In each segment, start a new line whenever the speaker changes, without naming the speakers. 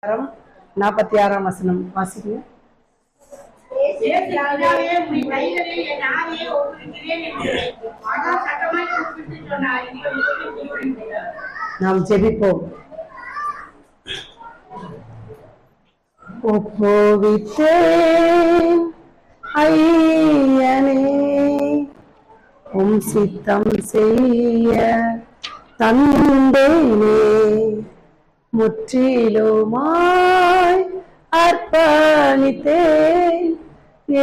46ஆம் வசனம் வாசிங்க. நாம் ஜெபிப்போம். ஒப்புவித்தேன் ஐயனே உம் சித்தம் செய்ய தந்தேனே, முற்றிலுமாய் அர்ப்பணித்தேன்,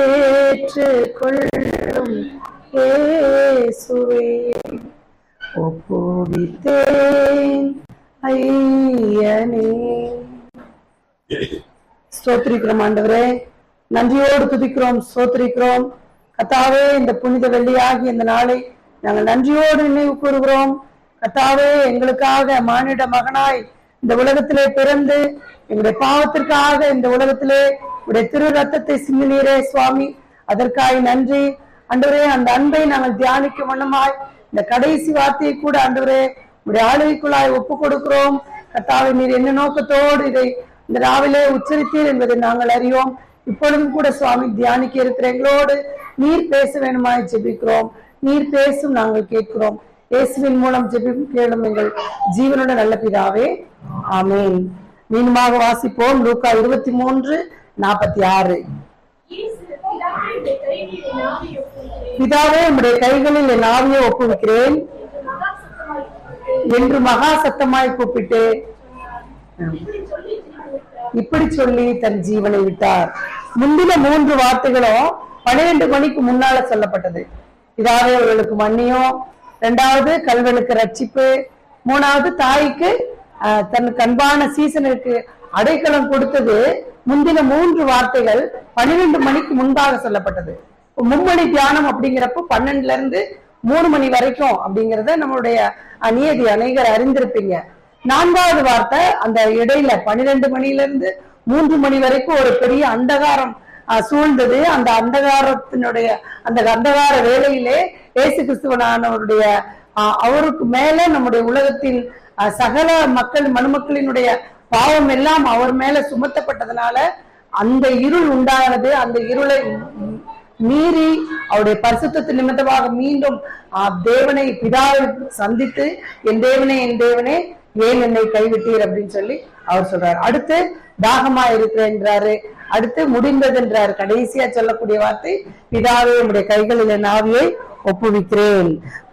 ஏற்றுக்கொள்ளும் இயேசுவே. ஒப்புவித்தேன் ஐயனே. ஸ்தோத்திரிக்கிறோம் ஆண்டவரே, நன்றியோடு துதிக்கிறோம், ஸ்தோத்திரிக்கிறோம் கர்த்தாவே. இந்த புனித வெள்ளியாகி இந்த நாளை நாங்கள் நன்றியோடு நினைவு கூறுகிறோம் கர்த்தாவே. எங்களுக்காக மானிட மகனாய் இந்த உலகத்திலே பிறந்து எங்களுடைய பாவத்திற்காக இந்த உலகத்திலே உடைய திரு ரத்தத்தை சிந்தினீரே சுவாமி, அதற்காக நன்றி ஆண்டவரே. அந்த அன்பை நாங்கள் தியானிக்கும் வண்ணமாய் இந்த கடைசி வார்த்தையை கூட ஆண்டவரே உடைய ஆளுகைக்குள்ளாய் ஒப்பு கொடுக்கிறோம் கர்த்தாவே. நீர் என்ன நோக்கத்தோடு இதை இந்த ராவிலே உச்சரித்தீர் என்பதை நாங்கள் அறியோம். இப்பொழுதும் கூட சுவாமி தியானிக்க இருக்கிற எங்களோடு நீர் பேச வேணுமாய் ஜெபிக்கிறோம். நீர் பேசும் நாங்கள் கேட்கிறோம். இயேசுவின் மூலம் ஜெபிக்கும் கேளும் எங்கள் ஜீவனோட நல்ல பிதாவே, ஆமேன். மீண்டுமாக வாசிப்போம். லூக்கா 23:46. பிதாவே உம்முடைய கைகளில் என் ஆவியை ஒப்புவிக்கிறேன் என்று மகா சத்தமாய் கூப்பிட்டு இப்படி சொல்லி தன் ஜீவனை விட்டார். முந்தின 3 வார்த்தைகளும் 12 மணிக்கு முன்னால சொல்லப்பட்டது. பிதாவே அவர்களுக்கு மன்னியும், 2வது கல்வனுக்கு ரட்சிப்பு, 3வது தாய்க்கு தன் கண்பான சீசனுக்கு அடைக்கலம் கொடுத்தது. முந்தின 3 வார்த்தைகள் 12 மணிக்கு முன்பாக சொல்லப்பட்டது. மும்மணி தியானம் அப்படிங்கிறப்போ 12ல இருந்து 3 மணி வரைக்கும் அப்படிங்கிறத நம்மளுடைய நியதி அநேகர் அறிந்திருப்பீங்க. 4வது வார்த்தை அந்த இடையில 12 மணில இருந்து 3 மணி வரைக்கும் ஒரு பெரிய அந்தகாரம் சூழ்ந்தது. அந்த அந்தகாரத்தினுடைய அந்த அந்தகார வேளையிலே இயேசு கிறிஸ்துவனானவருடைய அவருக்கு மேல நம்முடைய உலகத்தின் சகல மக்கள் மனுமக்களினுடைய பாவம் எல்லாம் அவர் மேல சுமத்தப்பட்டதுனால அந்த இருள் உண்டானது. அந்த இருளை மீறி அவருடைய பரிசுத்த நிமித்தமாக மீண்டும் தேவனை பிதாவை சந்தித்து என் தேவனே ஏன் என்னை கைவிட்டீர் அப்படின்னு சொல்லி அவர் சொல்றாரு. அடுத்து தாகமா இருக்கிறேன்றாரு, அடுத்து முடிந்ததுன்றாரு. கடைசியா சொல்லக்கூடிய வார்த்தை பிதாவே உடைய கைகளில் என் ஆவியை ஒப்புவிக்கிறேன்.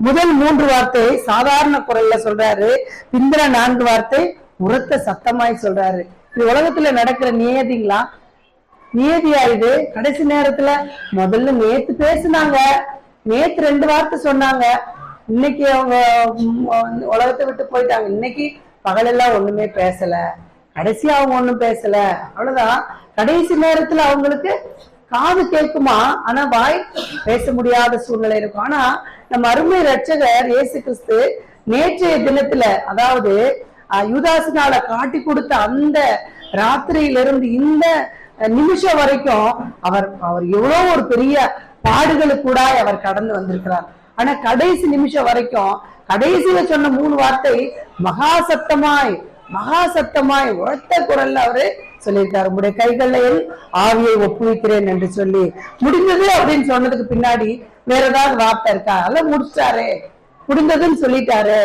முதல் 3 வார்த்தை சாதாரண குரல்ல சொல்றாரு, பிந்திர 4 வார்த்தை உரத்த சத்தமாய் சொல்றாரு. இது உலகத்துல நடக்கிற நியதிங்களா? நியதியா இது? கடைசி நேரத்துல முதல்ல நேத்து பேசுனாங்க, நேத்து 2 வார்த்தை சொன்னாங்க, இன்னைக்கு அவங்க உலகத்தை விட்டு போயிட்டாங்க, இன்னைக்கு பகலெல்லாம் ஒண்ணுமே பேசல, கடைசியா அவங்க ஒண்ணும் பேசல, அவ்வளவுதான். கடைசி நேரத்துல அவங்களுக்கு காது கேட்குமா, ஆனா வாய் பேச முடியாத சூழ்நிலை இருக்கும். ஆனா நம்ம அருமை ரட்சகர் இயேசு கிறிஸ்து நேற்றைய தினத்துல, அதாவது யூதாசினால காட்டி கொடுத்த அந்த ராத்திரியிலிருந்து இந்த நிமிஷம் வரைக்கும் அவர் எவ்வளவு ஒரு பெரிய பாடுகளுக்கூட அவர் கடந்து வந்திருக்கிறார். ஆனா கடைசி நிமிஷம் வரைக்கும் கடைசியில சொன்ன 3 வார்த்தை மகா சத்தமாய் உரத்த குரல்ல அவரு சொல்லியிருக்காரு, உங்களுடைய கைகளில் ஆவியை ஒப்புவிக்கிறேன் என்று சொல்லி முடிந்தது அப்படின்னு சொன்னதுக்கு பின்னாடி வேற ஏதாவது வார்த்தை இருக்கா? அதெல்லாம் முடிச்சிட்டாரு, முடிந்ததுன்னு சொல்லிட்டாரு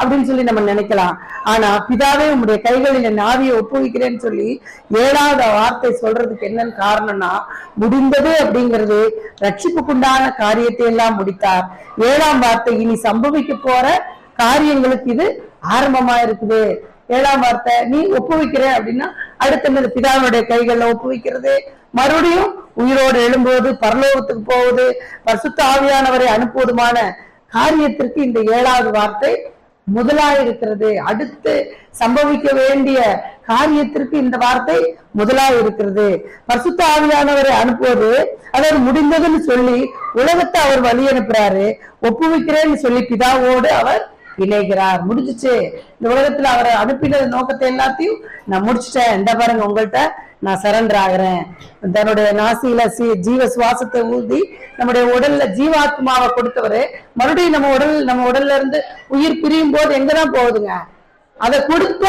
அப்படின்னு சொல்லி நம்ம நினைக்கலாம். ஆனா பிதாவே உங்களுடைய கைகளில் என் ஆவியை ஒப்புவிக்கிறேன்னு சொல்லி 7வது வார்த்தை சொல்றதுக்கு என்னன்னு காரணம்னா, முடிந்தது அப்படிங்கிறது ரட்சிப்புக்குண்டான காரியத்தை எல்லாம் முடித்தார். 7ஆம் வார்த்தை இனி சம்பவிக்க போற காரியங்களுக்கு இது ஆரம்பமா இருக்குது. 7ஆம் வார்த்தை நீ ஒப்புவிக்கிற அப்படின்னா அடுத்த பிதாவுடைய கைகள்ல ஒப்புவிக்கிறது, மறுபடியும் உயிரோடு எழும்போது, பரலோகத்துக்கு போவது, பரிசுத்த ஆவியானவரை அனுப்புவதுமான காரியத்திற்கு இந்த 7வது வார்த்தை முதலாயிருக்கிறது. அடுத்து சம்பவிக்க வேண்டிய காரியத்திற்கு இந்த வார்த்தை முதலாயிருக்கிறது. பரிசுத்த ஆவியானவரை அனுப்புவது, அதாவது முடிந்ததுன்னு சொல்லி உலகத்தை அவர் வழி அனுப்புறாரு, ஒப்புவிக்கிறேன்னு சொல்லி பிதாவோடு அவர் இணைகிறார். முடிஞ்சிச்சு, இந்த உலகத்துல அவரை அனுப்பினது நோக்கத்தை எல்லாத்தையும் நான் முடிச்சுட்டேன், இந்த பாருங்க உங்கள்கிட்ட நான் சரண்டர் ஆகிறேன். தன்னுடைய நாசியில ஜீவ சுவாசத்தை ஊதி நம்முடைய உடல்ல ஜீவாத்மாவை கொடுத்தவரு மறுபடியும் நம்ம உடல்ல இருந்து உயிர் பிரியும் போது எங்கதான் போகுதுங்க? அதை கொடுத்த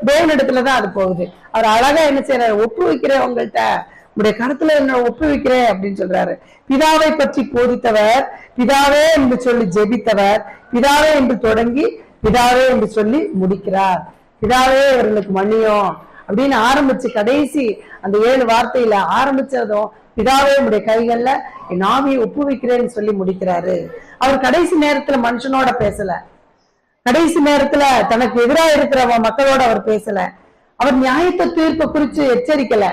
தேவனிடத்துலதான் அது போகுது. அவர் அழகா என்ன செய்யறாரு, ஒப்பு வைக்கிறேன் உங்கள்கிட்ட, உங்களுடைய கருத்துல என்ன ஒப்பு வைக்கிறேன் அப்படின்னு சொல்றாரு. பிதாவை பற்றி போதித்தவர், பிதாவே என்று சொல்லி ஜெபித்தவர், பிதாவே என்று தொடங்கி பிதாவே என்று சொல்லி முடிக்கிறார். பிதாவே அவர்களுக்கு மன்னியும் அப்படின்னு ஆரம்பிச்சு கடைசி அந்த 7 வார்த்தையில ஆரம்பிச்சதும் பிதாவே உடைய கைகள்ல என் ஆவியை ஒப்பு வைக்கிறேன்னு சொல்லி முடிக்கிறாரு. அவர் கடைசி நேரத்துல மனுஷனோட பேசல, கடைசி நேரத்துல தனக்கு எதிராக இருக்கிற மக்களோட அவர் பேசல, அவர் நியாயத்தை தீர்ப்பை குறிச்சு எச்சரிக்கல.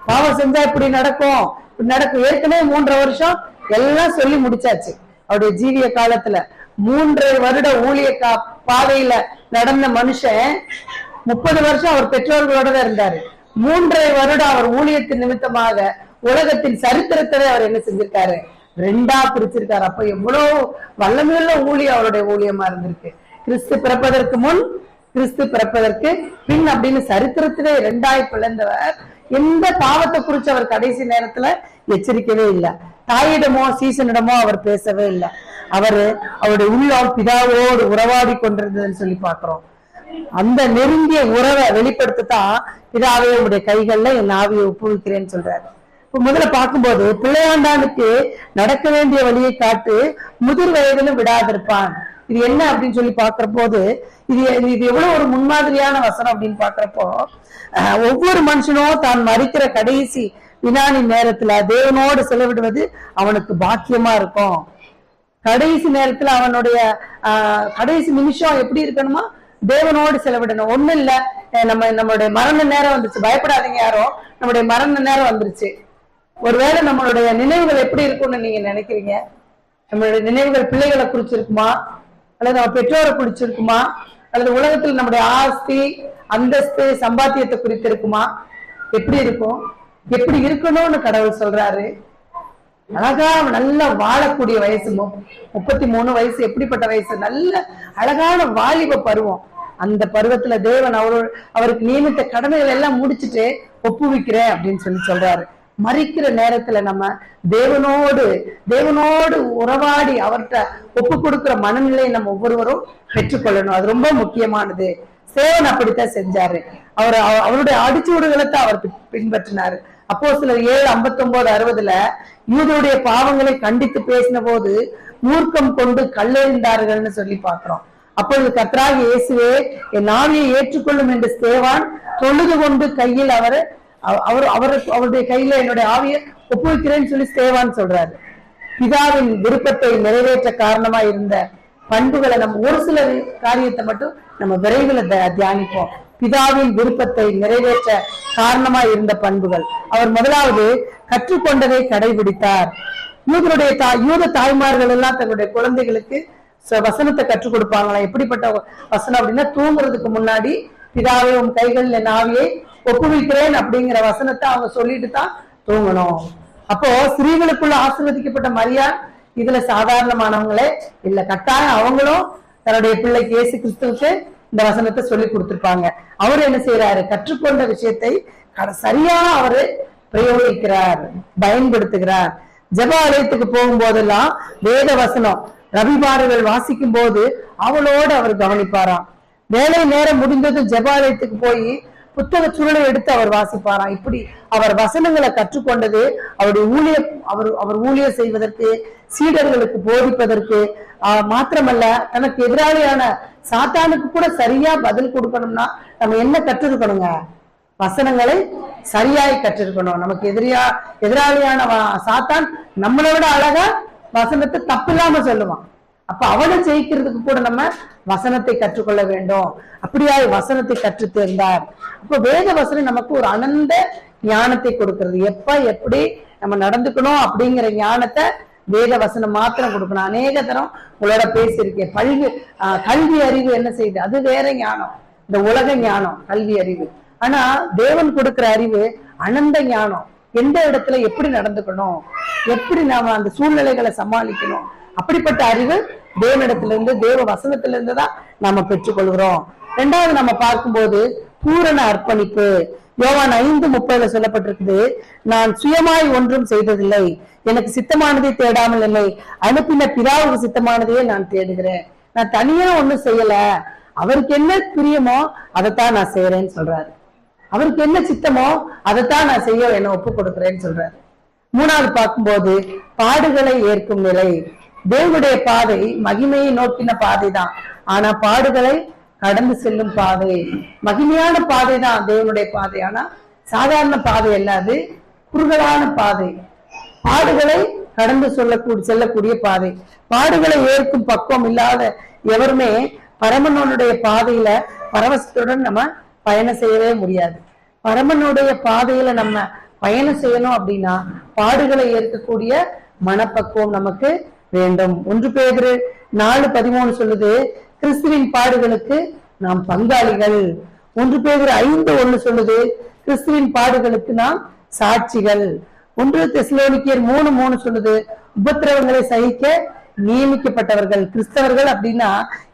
பாவம் செஞ்சா இப்படி நடக்கும் இப்படி நடக்கும். ஏற்கனவே 3.5 வருஷம் எல்லாம் சொல்லி முடிச்சாச்சு. அவருடைய ஜீவிய காலத்துல 3 வருட ஊழிய பாதையில நடந்த மனுஷன் 30 வருஷம் அவர் பெற்றோர்களோட தான் இருந்தாரு. 3.5 வருடம் அவர் ஊழியத்தின் நிமித்தமாக உலகத்தின் சரித்திரத்தை அவர் என்ன செஞ்சிருக்காரு, 2ஆ பிரிச்சிருக்காரு. அப்ப எவ்வளவு வல்லமையுள்ள ஊழியம் அவருடைய ஊழியமா இருந்திருக்கு. கிறிஸ்து பிறப்பதற்கு முன், கிறிஸ்து பிறப்பதற்கு பின் அப்படின்னு சரித்திரத்திலே 2ஆய் பிளந்தவர். எந்த பாவத்தை குறிச்சு அவர் கடைசி நேரத்துல எச்சரிக்கவே இல்லை. தாயிடமோ சீசனிடமோ அவர் பேசவே இல்லை. அவருடைய உள்ளம் பிதாவோடு உறவாடி கொண்டிருந்ததுன்னு சொல்லி பாக்குறோம். அந்த நெருங்கிய உறவை வெளிப்படுத்தத்தான் பிதாவே உடைய கைகள்ல என் ஆவியை ஒப்புவிக்கிறேன்னு சொல்றாரு. இப்ப முதல்ல பார்க்கும்போது பிள்ளையாண்டானுக்கு நடக்க வேண்டிய வழியை காட்டு, முதிர் வயதிலும் விடாதிருப்பான். இது என்ன அப்படின்னு சொல்லி பாக்குற போது இது எவ்வளவு ஒரு முன்மாதிரியான வசனம் அப்படின்னு பாக்குறப்போ, ஒவ்வொரு மனுஷனும் தான் மறிக்கிற கடைசி வினாடி நேரத்துல தேவனோடு செலவிடுவது அவனுக்கு பாக்கியமா இருக்கும். கடைசி நேரத்துல அவனுடைய கடைசி நிமிஷம் எப்படி இருக்கணுமா, தேவனோடு செலவிடணும். ஒண்ணும் இல்ல, நம்மளுடைய மரண நேரம் வந்துருச்சு, பயப்படாதீங்க யாரும், நம்முடைய மரண நேரம் வந்துருச்சு. ஒருவேளை நம்மளுடைய நினைவுகள் எப்படி இருக்கும்னு நீங்க நினைக்கிறீங்க? நம்மளுடைய நினைவுகள் பிள்ளைகளை குறிச்சிருக்குமா, அல்லது நம்ம பெற்றோரை குறிச்சிருக்குமா, அல்லது உலகத்தில் நம்முடைய ஆஸ்தி அந்தஸ்து சம்பாத்தியத்தை குறித்து இருக்குமா? எப்படி இருக்கும்? எப்படி இருக்கணும்னு கடவுள் சொல்றாரு. அழகா நல்லா வாழக்கூடிய வயசு 33 வயசு. எப்படிப்பட்ட வயசு? நல்ல அழகான வாலிப பருவம். அந்த பருவத்துல தேவன் அவருக்கு நியமித்த கடமைகள் எல்லாம் முடிச்சுட்டு ஒப்புவிக்கிறேன் அப்படின்னு சொல்லி சொல்றாரு. மறிக்கிற நேரத்துல நம்ம தேவனோடு உறவாடி அவர்கிட்ட ஒப்பு கொடுக்கிற மனநிலையை நம்ம ஒவ்வொருவரும் பெற்றுக்கொள்ளணும். அது ரொம்ப முக்கியமானது. சேவன் அப்படித்தான் செஞ்சாரு. அவருடைய அடிச்சூடுகளை தான் அவர் பின்பற்றினாரு. அப்போஸ்தலர் 7:59-60 யூதருடைய பாவங்களை கண்டித்து பேசின போது மூர்க்கம் கொண்டு கல்லெறிந்தார்கள்னு சொல்லி பாக்குறோம். அப்பொழுது கர்த்தராகிய இயேசுவே என் ஆவியை ஏற்றுக்கொள்ளும் என்று ஸ்தேவான் தொழுது கொண்டு கையில் அவருடைய கையில என்னுடைய ஆவியை ஒப்புவிக்கிறேன்னு சொல்லி ஸ்தேவான் சொல்றாரு. பிதாவின் விருப்பத்தை நிறைவேற்ற காரணமா இருந்த பண்புகளை நம்ம ஒரு சில காரியத்தை மட்டும் நம்ம விரைவில் தியானிப்போம். பிதாவின் விருப்பத்தை நிறைவேற்ற காரணமா இருந்த பண்புகள். அவர் முதலாவது கற்றுக்கொண்டதை கடைபிடித்தார். யூத தாய்மார்கள் எல்லாம் தங்களுடைய குழந்தைகளுக்கு வசனத்தை கற்றுக் கொடுப்பாங்களா? எப்படிப்பட்ட வசனம் அப்படின்னா, தூங்குறதுக்கு முன்னாடி பிதாவே உன் கைகள் என் ஆவியை ஒப்புவிக்கிறேன் அப்படிங்கிற வசனத்தை அவங்க சொல்லிட்டு தான் தூங்கணும். அப்போ ஸ்திரீகளுக்குள்ள ஆசீர்வதிக்கப்பட்ட மரியாள் இதுல சாதாரணமானவங்களே இல்ல, கட்டாயம் அவங்களும் தன்னுடைய பிள்ளைக்கு இயேசு கிறிஸ்துவுக்கு இந்த வசனத்தை சொல்லி கொடுத்திருப்பாங்க. அவரு என்ன செய்யறாரு? கற்றுக்கொண்ட விஷயத்தை சரியா அவரு பிரயோகிக்கிறார், பயன்படுத்துகிறார். ஜெப ஆலயத்துக்கு போகும்போதெல்லாம் வேத வசனம் ரவிபாரர்கள் வாசிக்கும் போது அவளோடு அவர் கவனிப்பாராம். வேலை நேரம் முடிந்ததும் ஜெப ஆலயத்துக்கு போய் புத்தக சுருளை எடுத்து அவர் வாசிப்பாராம். இப்படி அவர் வசனங்களை கற்றுக்கொண்டது அவர் ஊழியம் செய்வதற்கு, சீடர்களுக்கு போதிப்பதற்கு மாத்திரமல்ல, தனக்கு எதிராளியான சாத்தானுக்கு கூட சரியா பதில் கொடுக்கணும்னா நம்ம என்ன கற்றிருக்கணுங்க? வசனங்களை சரியாய் கற்றிருக்கணும். நமக்கு எதிராளியான சாத்தான் நம்மளை விட அழகா வசனத்தை தப்பு இல்லாம சொல்லுவான். அப்ப அவனை ஜெயிக்கிறதுக்கு கூட நம்ம வசனத்தை கற்றுக்கொள்ள வேண்டும். அப்படியாய் வசனத்தை கற்று தேர்ந்தார். அப்ப வேத வசனம் நமக்கு ஒரு அனந்த ஞானத்தை கொடுக்கிறது. எப்படி நம்ம நடந்துக்கணும் அப்படிங்கிற ஞானத்தை வேத வசனம் மாத்திரம் கொடுக்கணும். அநேக தரம் உங்களோட பேசியிருக்கேன். கல்வி அறிவு என்ன செய்யுது? அது வேற ஞானம், இந்த உலக ஞானம் கல்வி அறிவு. ஆனா தேவன் கொடுக்கிற அறிவு அனந்த ஞானம். எந்த இடத்துல எப்படி நடந்துக்கணும், எப்படி நாம அந்த சூழ்நிலைகளை சமாளிக்கணும், அப்படிப்பட்ட அறிவு தேவனிடத்திலிருந்து, தேவ வசனத்திலிருந்து தான் நாம பெற்றுக்கொள்கிறோம். ரெண்டாவது நம்ம பார்க்கும்போது பூரண அர்ப்பணிப்பு. யோவான் 5:30 சொல்லப்பட்டிருக்குது, நான் சுயமாய் ஒன்றும் செய்ததில்லை, எனக்கு சித்தமானதை தேடாமல் என்னை அனுப்பின பிதாவுக்கு சித்தமானதையே நான் தேடுகிறேன். நான் தனியா ஒண்ணும் செய்யல, அவருக்கு என்ன பிரியமோ அதைத்தான் நான் செய்யறேன்னு சொல்றாரு. அவருக்கு என்ன சித்தமோ அதைத்தான் நான் செய்ய என்ன ஒப்பு கொடுக்கிறேன்னு சொல்றாரு. மூணாவது பார்க்கும்போது பாடுகளை ஏற்கும் நிலை. தேவனுடைய பாதை மகிமையை நோக்கின பாதை தான், ஆனா பாடுகளை கடந்து செல்லும் பாதை. மகிமையான பாதை தான் தேவனுடைய பாதை, ஆனா சாதாரண பாதை அல்லாது குறுகலான பாதை. பாடுகளை கடந்து செல்லக்கூடிய பாதை. பாடுகளை ஏற்கும் பக்குவம் இல்லாத எவருமே பரமனுடைய பாதையில பரவசத்துடன் நம்ம பயணம் செய்யவே முடியாது. பரமனுடைய பாதையில நம்ம பயணம் செய்யணும் அப்படின்னா பாடுகளை ஏற்கக்கூடிய மனப்பக்குவம் நமக்கு வேண்டும். 1 பேதுரு 4:13 சொல்லுது, கிறிஸ்துவின் பாடுகளுக்கு நாம் பங்காளிகள். 1 பேதுரு 5:1 சொல்லுது, கிறிஸ்துவின் பாடுகளுக்கு நாம் சாட்சிகள். 1 தெசலோனிக்கேயர் 3:3 சொல்லுது, உபத்திரவங்களை சகிக்க நியமிக்கப்பட்டவர்கள். கிறிஸ்தவர்கள் அப்படின்னா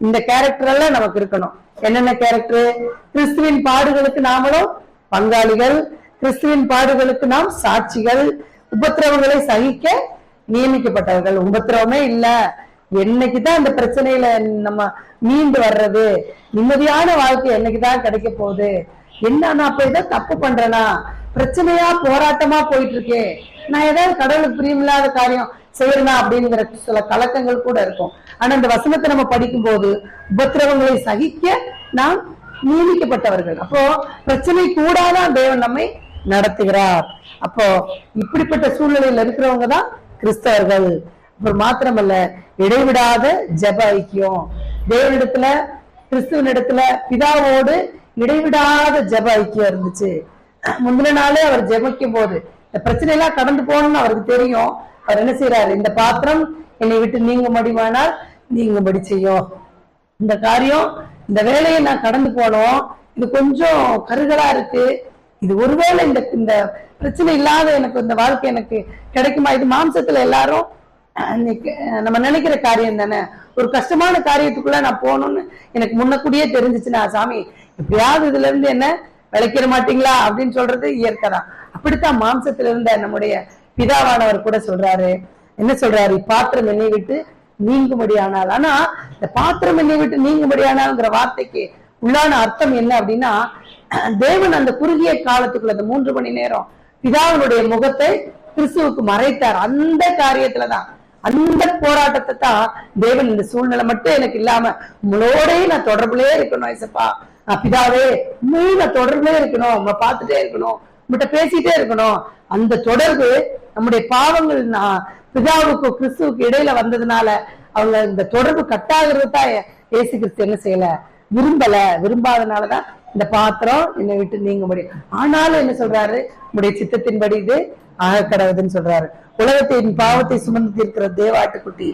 இந்த கேரக்டர் எல்லாம் நமக்கு இருக்கணும். என்னென்ன கேரக்டர்? கிறிஸ்துவின் பாடுகளுக்கு நாமளும் பங்காளிகள், கிறிஸ்துவின் பாடுகளுக்கு நாம் சாட்சிகள், உபத்திரவங்களை சகிக்க நியமிக்கப்பட்டவர்கள். உபத்திரவமே இல்ல, என்னைக்குதான் அந்த பிரச்சனையில நம்ம மீண்டு வர்றது, நிம்மதியான வாழ்க்கை என்னைக்குதான் கிடைக்க போகுது, என்ன நான் அப்ப ஏதாவது தப்பு பண்றேனா, பிரச்சனையா போராட்டமா போயிட்டு இருக்கே, நான் ஏதாவது கடவுளுக்கு பிரியமில்லாத காரியம் செய்யறனா அப்படிங்கிற சில கலக்கங்கள் கூட இருக்கும். ஆனா இந்த வசனத்தை நம்ம படிக்கும் போது உபத்திரவங்களை சகிக்க நாம் நியமிக்கப்பட்டவர்கள். அப்போ பிரச்சனை கூடாதான் தேவன் நம்மை நடத்துகிறார். அப்போ இப்படிப்பட்ட சூழ்நிலையில இருக்கிறவங்க தான் கிறிஸ்தவர்கள். அப்புறம் மாத்திரமல்ல, இடைவிடாத ஜெப ஐக்கியம். தேவனிடத்துல, கிறிஸ்துவனிடத்துல பிதாவோடு இடைவிடாத ஜெப ஐக்கியம் இருந்துச்சு. முந்தின நாளே அவர் ஜெபிக்கும் போது இந்த பிரச்சனை எல்லாம் கடந்து போகணும்னு அவருக்கு தெரியும். அவர் என்ன செய்யறாரு? இந்த பாத்திரம் என்னை விட்டு நீங்க முடிவானால் நீங்கும்படி செய்யும். இந்த காரியம், இந்த வேலையை நான் கடந்து போனோம், இது கொஞ்சம் கருகளா இருக்கு, இது ஒருவேளை இந்த பிரச்சனை இல்லாத எனக்கு இந்த வாழ்க்கை எனக்கு கிடைக்குமா? இது மாம்சத்துல எல்லாரும் நம்ம நினைக்கிற காரியம் தானே. ஒரு கஷ்டமான காரியத்துக்குள்ள நான் போகணும்னு எனக்கு முன்னக்கூடியே தெரிஞ்சிச்சுன்னா, சாமி எப்படியாவது இதுல இருந்து என்ன விளைக்கிற மாட்டீங்களா அப்படின்னு சொல்றது இயற்கைதான். அப்படித்தான் மாம்சத்துல இருந்த நம்முடைய பிதாவானவர் கூட சொல்றாரு. என்ன சொல்றாரு? பாத்திரம் என்னை விட்டு நீங்கும்படியானால். ஆனா இந்த பாத்திரம் என்னை விட்டு நீங்கும்படியானால்ங்கிற வார்த்தைக்கு உள்ளான அர்த்தம் என்ன அப்படின்னா, தேவன் அந்த குறுகிய காலத்துக்குள்ள அந்த 3 மணி நேரம் பிதாவினுடைய முகத்தை கிறிஸ்துவுக்கு மறைத்தார். அந்த காரியத்துலதான், அந்த போராட்டத்தை தான் தேவன் இந்த சூழ்நிலை மட்டும் எனக்கு இல்லாம உங்களோடய நான் தொடர்புலயே இருக்கணும், ஐசப்பா பிதாவே நான் தொடர்புலயே இருக்கணும், உங்களை பார்த்துட்டே இருக்கணும், உங்கள்கிட்ட பேசிட்டே இருக்கணும். அந்த தொடர்பு நம்முடைய பாவங்கள் பிதாவுக்கு கிறிஸ்துவுக்கு இடையில வந்ததுனால அவங்க இந்த தொடர்பு கட்டாகிறது தான் இயேசு கிறிஸ்து என்ன செய்யல, விரும்பாதனாலதான் இந்த பாத்திரம் என்னை விட்டு நீங்க முடியும். ஆனாலும் என்ன சொல்றாரு? உங்களுடைய சித்தத்தின்படி இது ஆக கடவுதுன்னு சொல்றாரு. உலகத்தின் பாவத்தை சுமந்து இருக்கிற தேவாட்டுக்குட்டி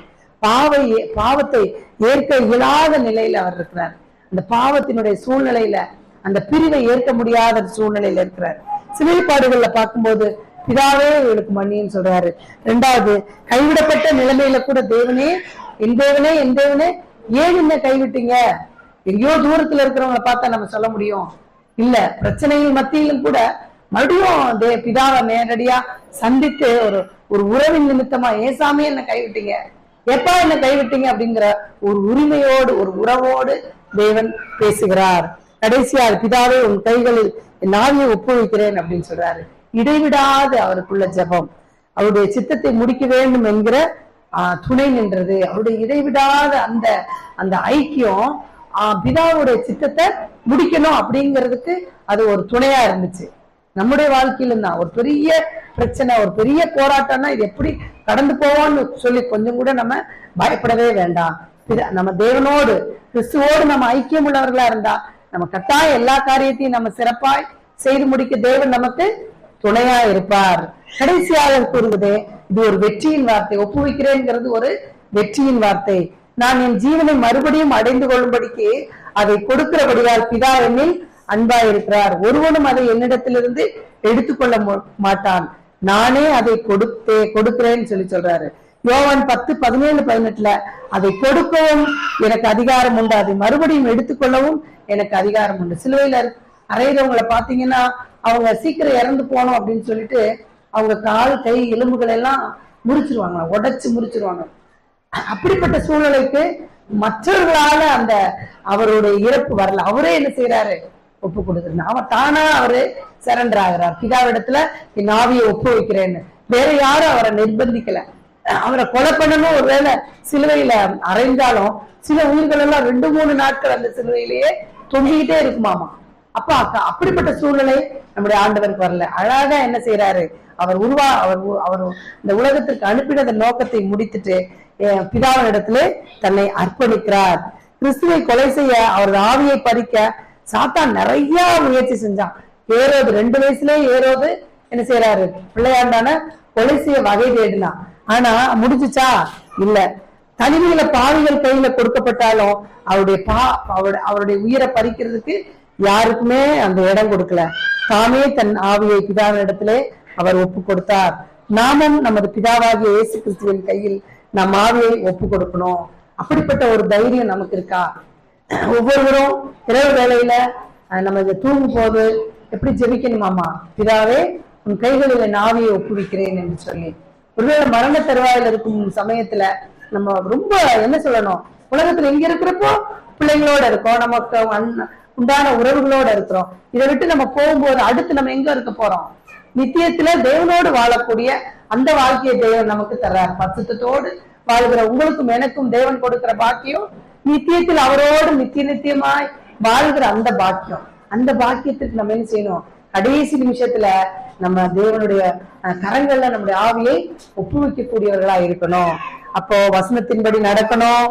பாவத்தை ஏற்க இயலாத நிலையில அவர் இருக்கிறார். அந்த பாவத்தினுடைய சூழ்நிலையில, அந்த பிரிவை ஏற்க முடியாத சூழ்நிலையில இருக்கிறார். சிறைப்பாடுகள்ல பார்க்கும்போது பிதாவே இவளுக்கு மன்னின்னு சொல்றாரு. 2வது, கைவிடப்பட்ட நிலைமையில கூட தேவனே என் தேவனே என் தேவனே ஏன் என்ன கைவிட்டீங்க? எங்கேயோ தூரத்துல இருக்கிறவங்களை பார்த்தா நம்ம சொல்ல முடியும் இல்ல. பிரச்சனைகள் மத்தியிலும் கூட மறுபடியும் பிதாவை நேரடியா சந்தித்து ஒரு உறவின் நிமித்தமா, ஏசாமே என்ன கைவிட்டீங்க, எப்பா என்ன கைவிட்டீங்க அப்படிங்கிற ஒரு உரிமையோடு, ஒரு உறவோடு தேவன் பேசுகிறார். கடைசியா பிதாவே உன் கைகளில் என் ஆவியை ஒப்புவிக்கிறேன் அப்படின்னு சொல்றாரு. இடைவிடாது அவருக்குள்ள ஜெபம், அவருடைய சித்தத்தை முடிக்க வேண்டும் என்கிற துணை நின்றது. அவருடைய இடைவிடாத அந்த ஐக்கியம் பிதாவுடைய சித்தத்தை முடிக்கணும் அப்படிங்கிறதுக்கு அது ஒரு துணையா இருந்துச்சு. நம்முடைய வாழ்க்கையிலும் தான் ஒரு பெரிய பிரச்சனை, ஒரு பெரிய போராட்டம்னா இது எப்படி கடந்து போவோம்னு சொல்லி கொஞ்சம் கூட நம்ம பயப்படவே வேண்டாம். நம்ம தேவனோடு கிறிஸ்துவோடு நம்ம ஐக்கியம் உள்ளவர்களா இருந்தா நம்ம கட்டாயம் எல்லா காரியத்தையும் நம்ம சிறப்பாய் செய்து முடிக்க தேவன் நமக்கு துணையா இருப்பார். கடைசியாக கூறுவதே இது ஒரு வெற்றியின் வார்த்தை. ஒப்புவிக்கிறேங்கிறது ஒரு வெற்றியின் வார்த்தை. நான் என் ஜீவனை மறுபடியும் அடைந்து கொள்ளும்படிக்கு அதை கொடுக்கிறபடியால் பிதா என்னில் அன்பா இருக்கிறார். ஒருவனும் அதை என்னிடத்திலிருந்து எடுத்துக்கொள்ள மாட்டான், நானே அதை கொடுக்கிறேன்னு சொல்றாரு. யோவான் 10:17-18 அதை கொடுக்கவும் எனக்கு அதிகாரம் உண்டு, அதை மறுபடியும் எடுத்துக்கொள்ளவும் எனக்கு அதிகாரம் உண்டு. சிலுவையில அறையிறவங்களை பாத்தீங்கன்னா அவங்க சீக்கிரம் இறந்து போனோம் அப்படின்னு சொல்லிட்டு அவங்க கால் கை எலும்புகள் எல்லாம் முறிச்சிருவாங்க, உடைச்சு முறிச்சிருவாங்க. அப்படிப்பட்ட சூழ்நிலைக்கு மற்றவர்களால அவருடைய இறப்பு வரல. அவரே என்ன செய்யறாரு? ஒப்பு கொடுத்துருந்தேன். அவன் தானா அவரு சரண்டர் ஆகிறார். பிதாவிடத்துல என் ஆவியை ஒப்பு வைக்கிறேன்னு. வேற யாரும் அவரை நிர்பந்திக்கல. அவரை கொலை பண்ணணும், ஒருவேளை சிலுவையில அறைந்தாலும் சில உயிர்கள் எல்லாம் 2-3 நாட்கள் அந்த சிலுவையிலேயே தொங்கிக்கிட்டே இருக்குமாமா. அப்ப அப்படிப்பட்ட சூழ்நிலை நம்முடைய ஆண்டவருக்கு வரல. அழகா என்ன செய்யறாரு, அவர் அவர் இந்த உலகத்திற்கு அனுப்பினத நோக்கத்தை முடித்துட்டு பிதாவின் இடத்துல தன்னை அர்ப்பணிக்கிறார். கிறிஸ்துவை கொலை செய்ய, அவரது ஆவியை பறிக்க சாத்தான் நிறைய முயற்சி செஞ்சான். ஏரோது 2 வயசுலயே ஏரோது என்ன செய்யறாரு, பிள்ளையாண்டான கொலை செய்ய வகை தேடினான். ஆனா முடிஞ்சுச்சா? இல்ல. தனிமையில பாவிகள் கையில கொடுக்கப்பட்டாலும் அவருடைய உயிரை பறிக்கிறதுக்கு யாருக்குமே அந்த இடம் கொடுக்கல. தாமே தன் ஆவியை பிதாவின் இடத்திலே அவர் ஒப்பு கொடுத்தார். நாமும் நமது பிதாவாகிய இயேசு கிறிஸ்துவின் கையில் நம் ஆவியை ஒப்பு கொடுக்கணும். அப்படிப்பட்ட ஒரு தைரியம் நமக்கு இருக்கா? ஒவ்வொருவரும் இரவு வேளையில நம்ம இதை தூங்கும் போது எப்படி ஜெபிக்கணுமாமா, பிதாவே உன் கைகளில் என் ஆவியை ஒப்புவிக்கிறேன் என்று சொல்லி. ஒருவேளை மரண தருவாயில் இருக்கும் சமயத்துல நம்ம ரொம்ப என்ன சொல்லணும், உலகத்துல எங்க இருக்கிறப்போ பிள்ளைங்களோட இருக்கோம், நமக்கு உண்டான உறவுகளோட இருக்கிறோம். இதை விட்டு நம்ம போகும்போது அடுத்து நம்ம எங்க இருக்க போறோம்? நித்தியத்துல தேவனோடு வாழக்கூடிய அந்த வாழ்க்கையை தேவன் நமக்கு தர்றார். பரிசுத்தத்தோடு வாழ்கிற உங்களுக்கும் எனக்கும் தேவன் கொடுக்கிற பாக்கியம் நித்தியத்தில் அவரோடு நித்தியமாய் வாழ்கிற அந்த பாக்கியம். அந்த பாக்கியத்துக்கு நம்ம என்ன செய்யணும்? கடைசி நிமிஷத்துல நம்ம தேவனுடைய கரங்கள்ல நம்முடைய ஆவியை ஒப்புவிக்கக்கூடியவர்களா இருக்கணும். அப்போ வசனத்தின்படி நடக்கணும்.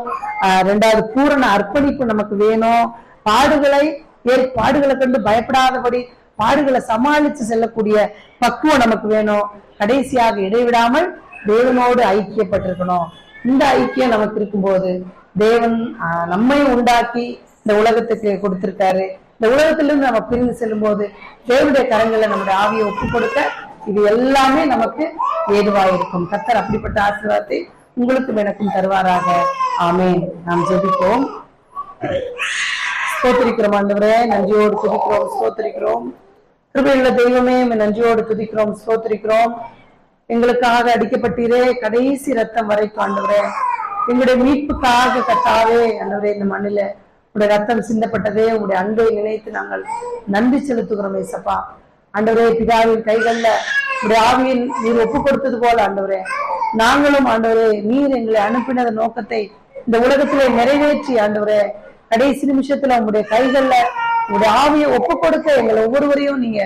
2வது பூரண அர்ப்பணிப்பு நமக்கு வேணும். பாடுகளை கண்டு பயப்படாதபடி பாடுகளை சமாளிச்சு செல்லக்கூடிய பக்குவம் நமக்கு வேணும். கடைசியாக இடைவிடாமல் தேவனோடு ஐக்கியப்பட்டிருக்கணும். இந்த ஐக்கியம் நமக்கு இருக்கும்போது தேவன் நம்மை உண்டாக்கி இந்த உலகத்துக்கு கொடுத்திருக்காரு. இந்த உலகத்திலிருந்து நம்ம பிரிந்து செல்லும் போது தேவனுடைய கரங்களை நம்முடைய ஆவியை ஒப்பு கொடுக்க இது எல்லாமே நமக்கு ஏதுவாயிருக்கும். கர்த்தர் அப்படிப்பட்ட ஆசீர்வாதத்தை உங்களுக்கும் எனக்கும் தருவாராக. ஆமென். நாம் ஜெபிப்போம். ஸ்தோத்திரிக்கிறோம் ஆண்டவரே, நன்றியோடு துதிக்கிறோம், ஸ்தோத்திரிக்கிறோம். கிருபையுள்ள தெய்வமே, நன்றியோடு துதிக்கிறோம், ஸ்தோத்திரிக்கிறோம். எங்களுக்காக அடிக்கப்பட்டீரே கடைசி ரத்தம் வரைக்கும் ஆண்டவரே, எங்களுடைய மீட்புக்காக கர்த்தாவே ஆண்டவரே, இந்த மண்ணில உங்களுடைய ரத்தம் சிந்தப்பட்டதே உங்களுடைய அன்பை நினைத்து நாங்கள் நன்றி செலுத்துகிறோம் ஏசப்பா. ஆண்டவரே, பிதாவின் கைகள்ல உங்களுடைய ஆவியின் நீர் ஒப்பு கொடுத்தது போல ஆண்டவரே, நாங்களும் ஆண்டவரே நீர் எங்களை அனுப்பினத நோக்கத்தை இந்த உலகத்திலே நிறைவேற்றி ஆண்டவரே கடைசி நிமிஷத்துல உங்களுடைய கைகள்ல உங்களுடைய ஆவியை ஒப்பு கொடுக்க எங்களை ஒவ்வொருவரையும் நீங்க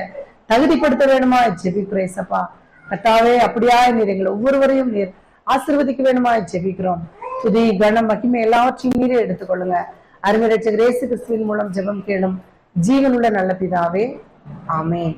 தகுதிப்படுத்த வேணுமா ஜெபிக்கிறோம் ஏசப்பா. கர்த்தாவே, அப்படியா நீர் எங்களை ஒவ்வொருவரையும் நீர் ஆசீர்வதிக்க வேணுமா ஜெபிக்கிறோம். துதி கனம் மகிமை எல்லாவற்றையும் நீரே எடுத்துக்கொள்ளுங்க. அருமை இரட்சகர் இயேசு கிறிஸ்துவின் மூலம் ஜெபம் கேளும் ஜீவனுள்ள நல்ல பிதாவே, ஆமென்.